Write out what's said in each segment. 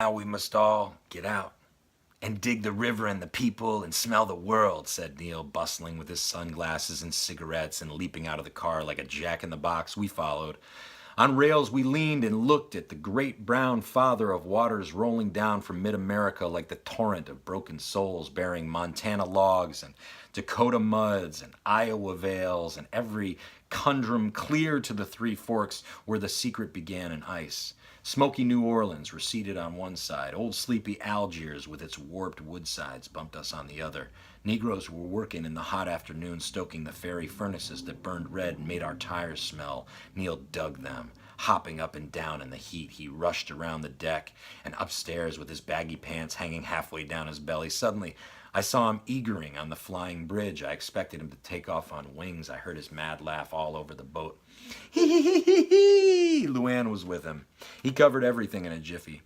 Now we must all get out and dig the river and the people and smell the world, said Neil, bustling with his sunglasses and cigarettes and leaping out of the car like a jack-in-the-box. We followed. On rails we leaned and looked at the great brown father of waters rolling down from mid-America like the torrent of broken souls bearing Montana logs and Dakota muds and Iowa vales and every conundrum clear to the Three Forks where the secret began in ice. Smoky New Orleans receded on one side. Old sleepy Algiers with its warped wood sides bumped us on the other. Negroes were working in the hot afternoon stoking the ferry furnaces that burned red and made our tires smell. Neil dug them. Hopping up and down in the heat, he rushed around the deck and upstairs with his baggy pants hanging halfway down his belly. Suddenly, I saw him eagering on the flying bridge. I expected him to take off on wings. I heard his mad laugh all over the boat. Hee hee hee hee hee! Luann was with him. He covered everything in a jiffy.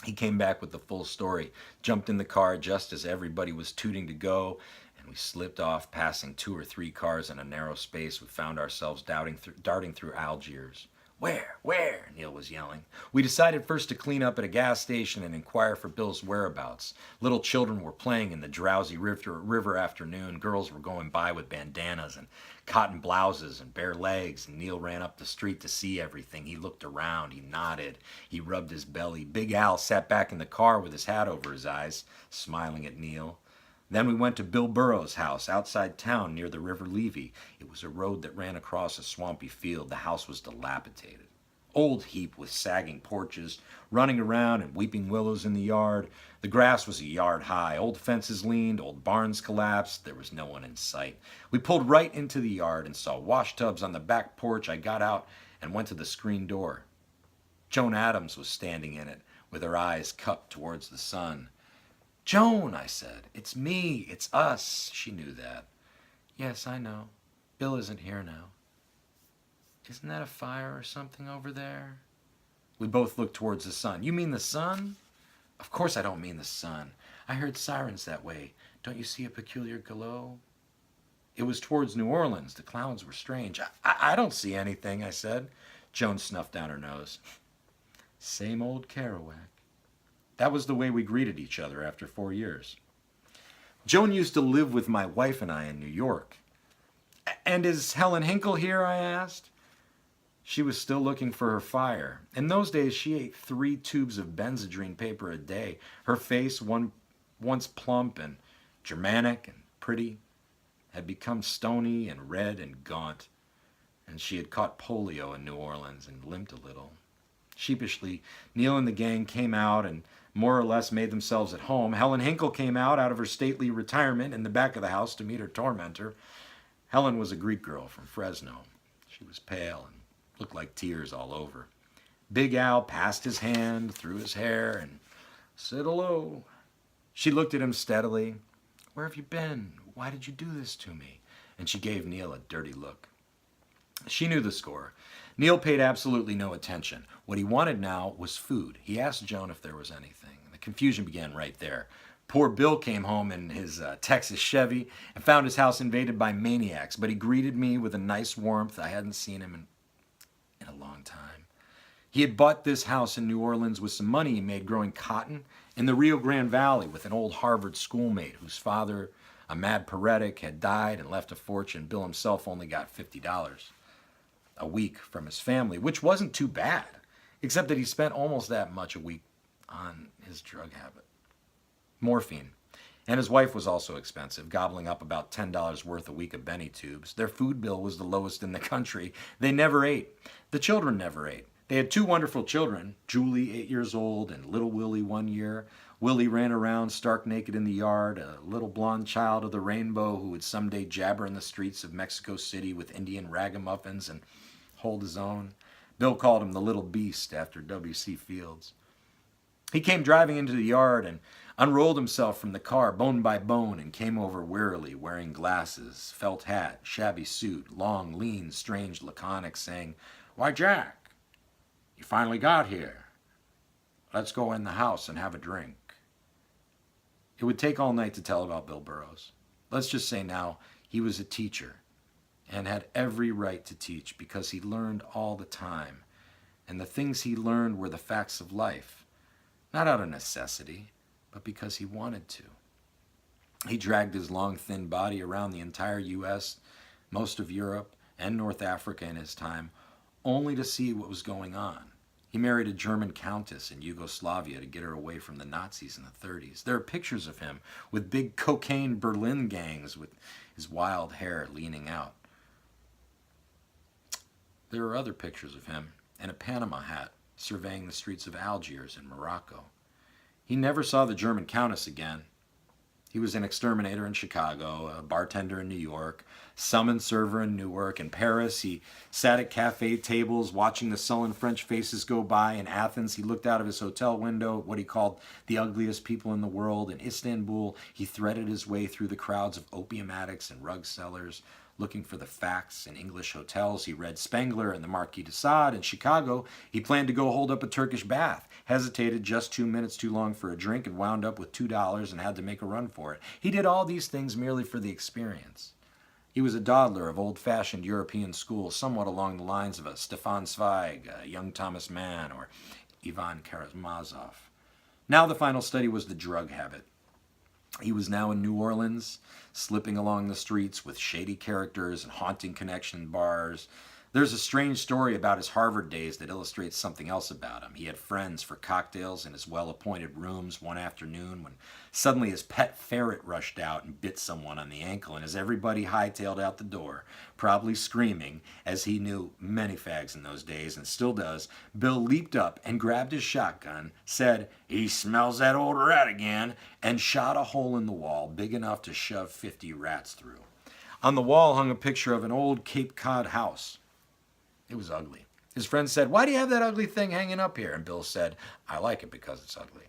He came back with the full story, jumped in the car just as everybody was tooting to go, and we slipped off, passing 2 or 3 cars in a narrow space. We found ourselves darting through Algiers. Where? Where? Neil was yelling. We decided first to clean up at a gas station and inquire for Bill's whereabouts. Little children were playing in the drowsy river afternoon. Girls were going by with bandanas and cotton blouses and bare legs, and Neil ran up the street to see everything. He looked around, he nodded, he rubbed his belly. Big Al sat back in the car with his hat over his eyes, smiling at Neil. Then we went to Bill Burroughs' house outside town near the River Levy. It was a road that ran across a swampy field. The house was dilapidated. Old heap with sagging porches, running around and weeping willows in the yard. The grass was a yard high. Old fences leaned, old barns collapsed. There was no one in sight. We pulled right into the yard and saw wash tubs on the back porch. I got out and went to the screen door. Joan Adams was standing in it with her eyes cupped towards the sun. Joan, I said, it's me, it's us. She knew that. Yes, I know. Bill isn't here now. Isn't that a fire or something over there? We both looked towards the sun. You mean the sun? Of course I don't mean the sun. I heard sirens that way. Don't you see a peculiar glow? It was towards New Orleans. The clouds were strange. I don't see anything, I said. Joan snuffed down her nose. Same old Kerouac. That was the way we greeted each other after 4 years. Joan used to live with my wife and I in New York. And is Helen Hinkle here? I asked. She was still looking for her fire. In those days, she ate 3 tubes of Benzedrine paper a day. Her face, once plump and Germanic and pretty, had become stony and red and gaunt, and she had caught polio in New Orleans and limped a little. Sheepishly, Neil and the gang came out and more or less made themselves at home. Helen Hinkle came out of her stately retirement in the back of the house to meet her tormentor. Helen was a Greek girl from Fresno. She was pale and looked like tears all over. Big Al passed his hand through his hair and said hello. She looked at him steadily. Where have you been? Why did you do this to me? And she gave Neil a dirty look. She knew the score. Neil paid absolutely no attention. What he wanted now was food. He asked Joan if there was anything. The confusion began right there. Poor Bill came home in his Texas Chevy and found his house invaded by maniacs, but he greeted me with a nice warmth. I hadn't seen him in a long time. He had bought this house in New Orleans with some money he made growing cotton in the Rio Grande Valley with an old Harvard schoolmate whose father, a mad paretic, had died and left a fortune. Bill himself only got $50 a week from his family, which wasn't too bad, except that he spent almost that much a week on his drug habit. Morphine. And his wife was also expensive, gobbling up about $10 worth a week of Benny tubes. Their food bill was the lowest in the country. They never ate. The children never ate. They had 2 wonderful children, Julie, 8 years old, and little Willie, 1 year. Willie ran around stark naked in the yard, a little blonde child of the rainbow who would someday jabber in the streets of Mexico City with Indian ragamuffins and hold his own. Bill called him the little beast after W.C. Fields. He came driving into the yard and unrolled himself from the car bone by bone and came over wearily, wearing glasses, felt hat, shabby suit, long, lean, strange, laconic, saying, Why, Jack, you finally got here. Let's go in the house and have a drink. It would take all night to tell about Bill Burroughs. Let's just say now he was a teacher and had every right to teach because he learned all the time. And the things he learned were the facts of life. not out of necessity, but because he wanted to. He dragged his long, thin body around the entire U.S., most of Europe, and North Africa in his time, only to see what was going on. He married a German countess in Yugoslavia to get her away from the Nazis in the 30s. There are pictures of him with big cocaine Berlin gangs with his wild hair leaning out. There are other pictures of him in a Panama hat surveying the streets of Algiers and Morocco. He never saw the German countess again. He was an exterminator in Chicago, a bartender in New York, summon server in Newark. In Paris, he sat at cafe tables watching the sullen French faces go by. In Athens, he looked out of his hotel window at what he called the ugliest people in the world. In Istanbul, he threaded his way through the crowds of opium addicts and rug sellers, looking for the facts. In English hotels, he read Spengler and the Marquis de Sade. In Chicago, he planned to go hold up a Turkish bath, hesitated just 2 minutes too long for a drink, and wound up with $2 and had to make a run for it. He did all these things merely for the experience. He was a dawdler of old-fashioned European school, somewhat along the lines of a Stefan Zweig, a young Thomas Mann, or Ivan Karamazov. Now the final study was the drug habit. He was now in New Orleans, slipping along the streets with shady characters and haunting connection bars. There's a strange story about his Harvard days that illustrates something else about him. He had friends for cocktails in his well-appointed rooms one afternoon when suddenly his pet ferret rushed out and bit someone on the ankle, and as everybody hightailed out the door, probably screaming, as he knew many fags in those days and still does, Bill leaped up and grabbed his shotgun, said, "He smells that old rat again," and shot a hole in the wall big enough to shove 50 rats through. On the wall hung a picture of an old Cape Cod house. It was ugly. His friend said, "Why do you have that ugly thing hanging up here?" And Bill said, "I like it because it's ugly."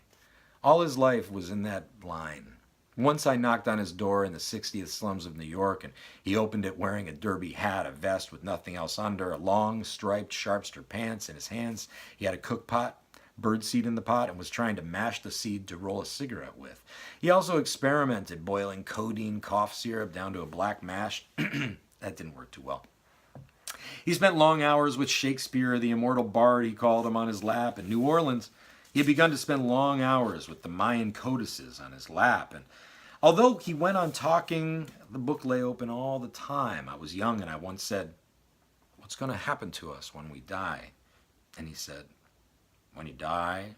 All his life was in that line. Once I knocked on his door in the 60th slums of New York, and he opened it wearing a derby hat, a vest with nothing else under, a long striped sharpster pants. In his hands, he had a cook pot, birdseed in the pot, and was trying to mash the seed to roll a cigarette with. He also experimented boiling codeine cough syrup down to a black mash. That didn't work too well. He spent long hours with Shakespeare, the immortal bard, he called him, on his lap. In New Orleans, he had begun to spend long hours with the Mayan codices on his lap. And although he went on talking, the book lay open all the time. I was young, and I once said, "What's going to happen to us when we die?" And he said, "When you die,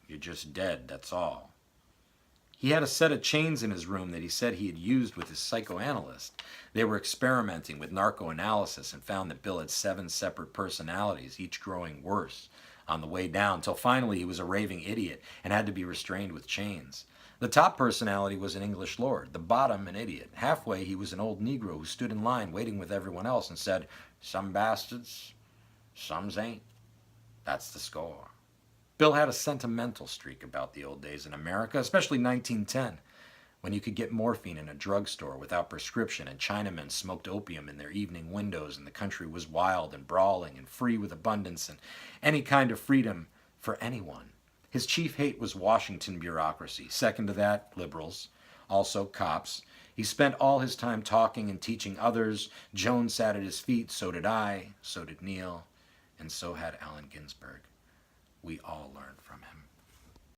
you're just dead, that's all." He had a set of chains in his room that he said he had used with his psychoanalyst. They were experimenting with narcoanalysis and found that Bill had 7 separate personalities, each growing worse on the way down, till finally he was a raving idiot and had to be restrained with chains. The top personality was an English lord, the bottom an idiot. Halfway he was an old Negro who stood in line waiting with everyone else and said, "Some bastards, some's ain't. That's the score." Bill had a sentimental streak about the old days in America, especially 1910, when you could get morphine in a drugstore without prescription, and Chinamen smoked opium in their evening windows, and the country was wild and brawling and free with abundance and any kind of freedom for anyone. His chief hate was Washington bureaucracy. Second to that, liberals, also cops. He spent all his time talking and teaching others. Joan sat at his feet, so did I, so did Neil, and so had Allen Ginsberg. We all learned from him.